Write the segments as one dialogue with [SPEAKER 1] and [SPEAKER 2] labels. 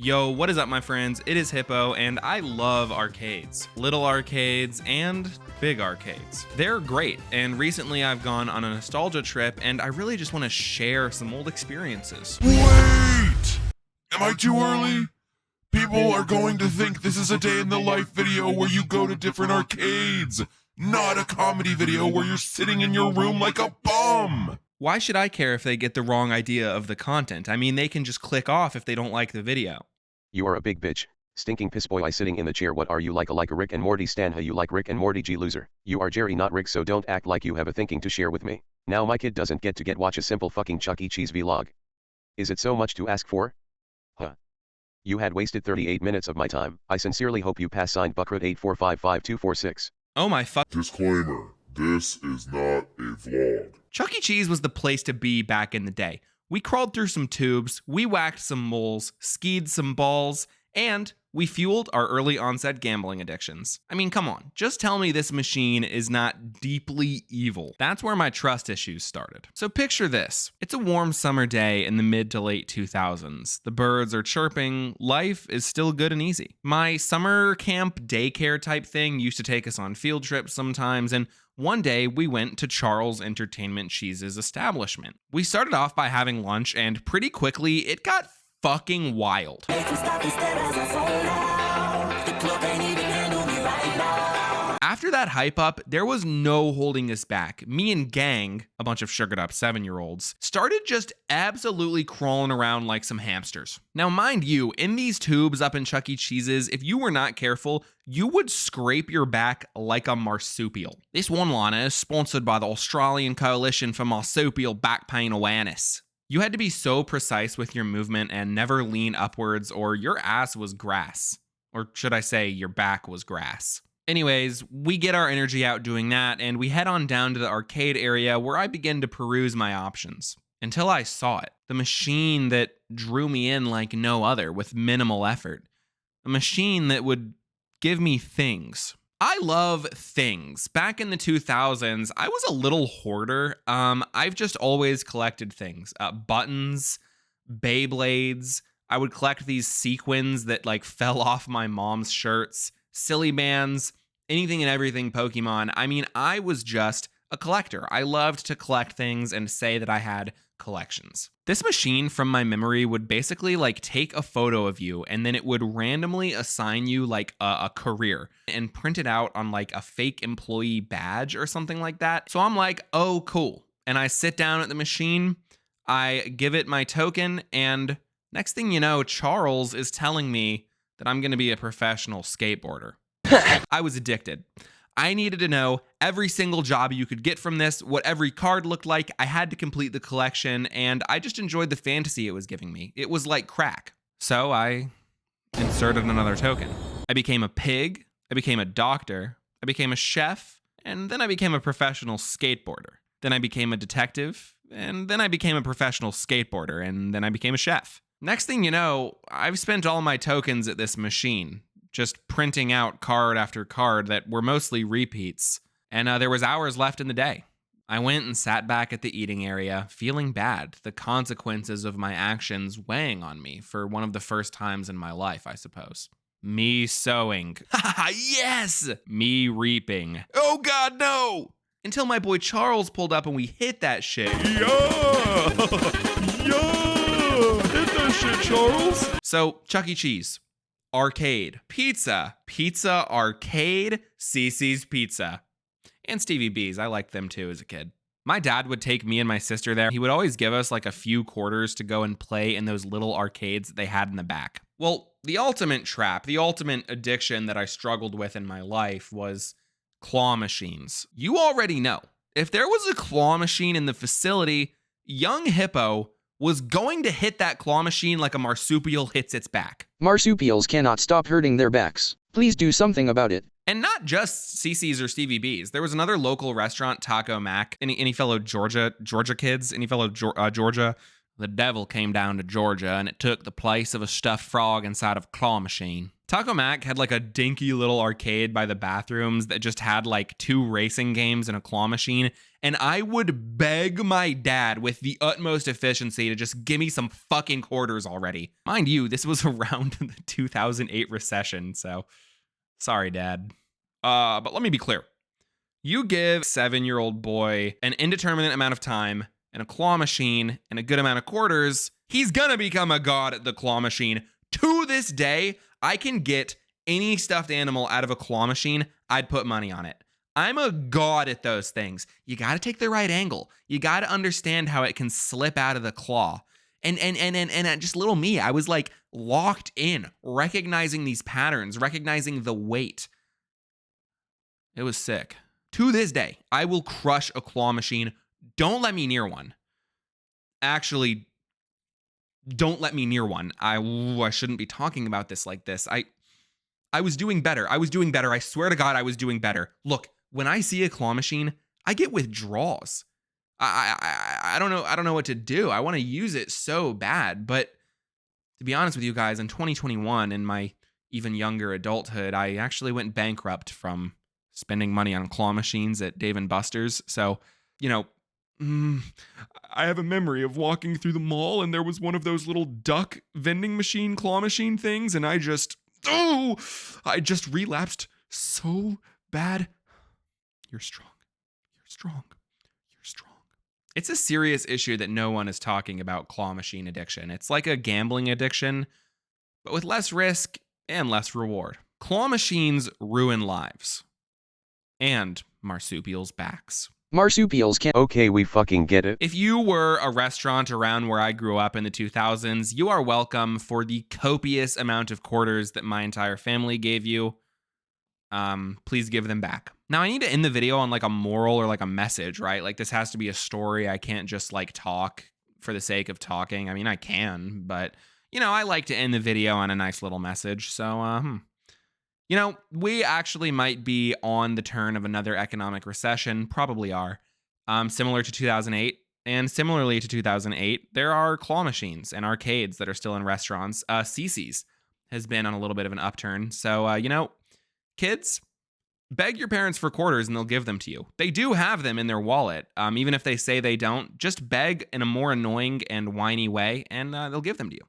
[SPEAKER 1] Yo, what is up, my friends? It is Hippo, and I love arcades. Little arcades and big arcades. They're great, and recently I've gone on a nostalgia trip, and I really just want to share some old experiences.
[SPEAKER 2] Wait! Am I too early? People are going to think this is a day in the life video where you go to different arcades, not a comedy video where you're sitting in your room like a bum.
[SPEAKER 1] Why should I care if they get the wrong idea of the content? I mean, they can just click off if they don't like the video.
[SPEAKER 3] You are a big bitch. Stinking piss boy. I sitting in the chair. What are you like a Rick and Morty stan? How you like Rick and Morty? G loser. You are Jerry, not Rick, so don't act like you have a thinking to share with me. Now my kid doesn't get to watch a simple fucking Chuck E. Cheese vlog. Is it so much to ask for? Huh. You had wasted 38 minutes of my time. I sincerely hope you pass. Signed Buckroot 8455246.
[SPEAKER 1] Oh my fuck.
[SPEAKER 2] Disclaimer, this is not a vlog.
[SPEAKER 1] Chuck E. Cheese was the place to be back in the day. We crawled through some tubes, we whacked some moles, skied some balls, and we fueled our early onset gambling addictions. I mean, come on, just tell me this machine is not deeply evil. That's where my trust issues started. So picture this. It's a warm summer day in the mid to late 2000s. The birds are chirping, life is still good and easy. My summer camp daycare type thing used to take us on field trips sometimes, and one day, we went to Charles Entertainment Cheese's establishment. We started off by having lunch, and pretty quickly, it got fucking wild. After that hype up, there was no holding us back. Me and gang, a bunch of sugared up 7-year-olds, started just absolutely crawling around like some hamsters. Now, mind you, in these tubes up in Chuck E. Cheese's, if you were not careful, you would scrape your back like a marsupial. This one-liner is sponsored by the Australian Coalition for Marsupial Back Pain Awareness. You had to be so precise with your movement and never lean upwards, or your ass was grass. Or should I say, your back was grass. Anyways, we get our energy out doing that, and we head on down to the arcade area where I begin to peruse my options. Until I saw it. The machine that drew me in like no other, with minimal effort. A machine that would give me things. I love things. Back in the 2000s, I was a little hoarder. I've just always collected things. Buttons, Beyblades. I would collect these sequins that like fell off my mom's shirts, silly bands, anything and everything Pokemon. I mean, I was just a collector. I loved to collect things and say that I had collections. This machine from my memory would basically like take a photo of you and then it would randomly assign you like a career and print it out on like a fake employee badge or something like that. So I'm like, oh, cool. And I sit down at the machine, I give it my token, and next thing you know, Charles is telling me that I'm going to be a professional skateboarder. I was addicted. I needed to know every single job you could get from this, what every card looked like. I had to complete the collection, and I just enjoyed the fantasy it was giving me. It was like crack. So I inserted another token. I became a pig, I became a doctor, I became a chef, and then I became a professional skateboarder. Then I became a detective, and then I became a professional skateboarder, and then I became a chef. Next thing you know, I've spent all my tokens at this machine, just printing out card after card that were mostly repeats, and there was hours left in the day. I went and sat back at the eating area, feeling bad, the consequences of my actions weighing on me for one of the first times in my life, I suppose. Me sowing. Ha yes! Me reaping. Oh god, no! Until my boy Charles pulled up and we hit that shit.
[SPEAKER 2] Yeah! Yeah! Hit that shit, Charles!
[SPEAKER 1] So, Chuck E. Cheese. Arcade, pizza, arcade, Cici's Pizza. And Stevie B's, I liked them too as a kid. My dad would take me and my sister there. He would always give us like a few quarters to go and play in those little arcades that they had in the back. Well, the ultimate trap, the ultimate addiction that I struggled with in my life was claw machines. You already know, if there was a claw machine in the facility, young Hippo was going to hit that claw machine like a marsupial hits its back.
[SPEAKER 4] Marsupials cannot stop hurting their backs. Please do something about it.
[SPEAKER 1] And not just Cici's or Stevie B's. There was another local restaurant, Taco Mac. Any fellow Georgia kids? Any fellow Georgia? The devil came down to Georgia and it took the place of a stuffed frog inside of a claw machine. Taco Mac had like a dinky little arcade by the bathrooms that just had like 2 racing games and a claw machine. And I would beg my dad with the utmost efficiency to just give me some fucking quarters already. Mind you, this was around the 2008 recession, so sorry, Dad. But let me be clear. You give a 7-year-old boy an indeterminate amount of time and a claw machine and a good amount of quarters, he's gonna become a god at the claw machine. To this day, I can get any stuffed animal out of a claw machine. I'd put money on it. I'm a god at those things. You got to take the right angle. You got to understand how it can slip out of the claw. And just little me, I was like locked in, recognizing these patterns, recognizing the weight. It was sick. To this day, I will crush a claw machine. Don't let me near one. Actually, don't let me near one. I shouldn't be talking about this like this. I was doing better. I swear to God, I was doing better. Look, when I see a claw machine, I get withdrawals. I don't know what to do. I want to use it so bad, but to be honest with you guys, in 2021, in my even younger adulthood, I actually went bankrupt from spending money on claw machines at Dave & Buster's. So, I have a memory of walking through the mall and there was one of those little duck vending machine, claw machine things, and I just relapsed so bad. You're strong. You're strong. You're strong. It's a serious issue that no one is talking about, claw machine addiction. It's like a gambling addiction, but with less risk and less reward. Claw machines ruin lives. And marsupials' backs.
[SPEAKER 4] Marsupials can't.
[SPEAKER 3] Okay, we fucking get it.
[SPEAKER 1] If you were a restaurant around where I grew up in the 2000s, you are welcome for the copious amount of quarters that my entire family gave you. Please give them back. Now, I need to end the video on like a moral or like a message, right? Like this has to be a story. I can't just like talk for the sake of talking. I mean, I can, but I like to end the video on a nice little message. So, we actually might be on the turn of another economic recession, probably are. Similar to 2008, and similarly to 2008, there are claw machines and arcades that are still in restaurants. Cici's has been on a little bit of an upturn. So, kids, beg your parents for quarters and they'll give them to you. They do have them in their wallet. Even if they say they don't, just beg in a more annoying and whiny way, and they'll give them to you.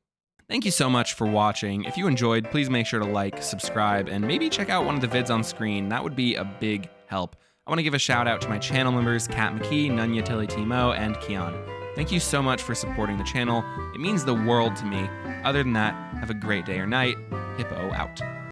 [SPEAKER 1] Thank you so much for watching. If you enjoyed, please make sure to like, subscribe, and maybe check out one of the vids on screen. That would be a big help. I want to give a shout out to my channel members, Kat McKee, Nunya Tilly Timo, and Keon. Thank you so much for supporting the channel. It means the world to me. Other than that, have a great day or night. Hippo out.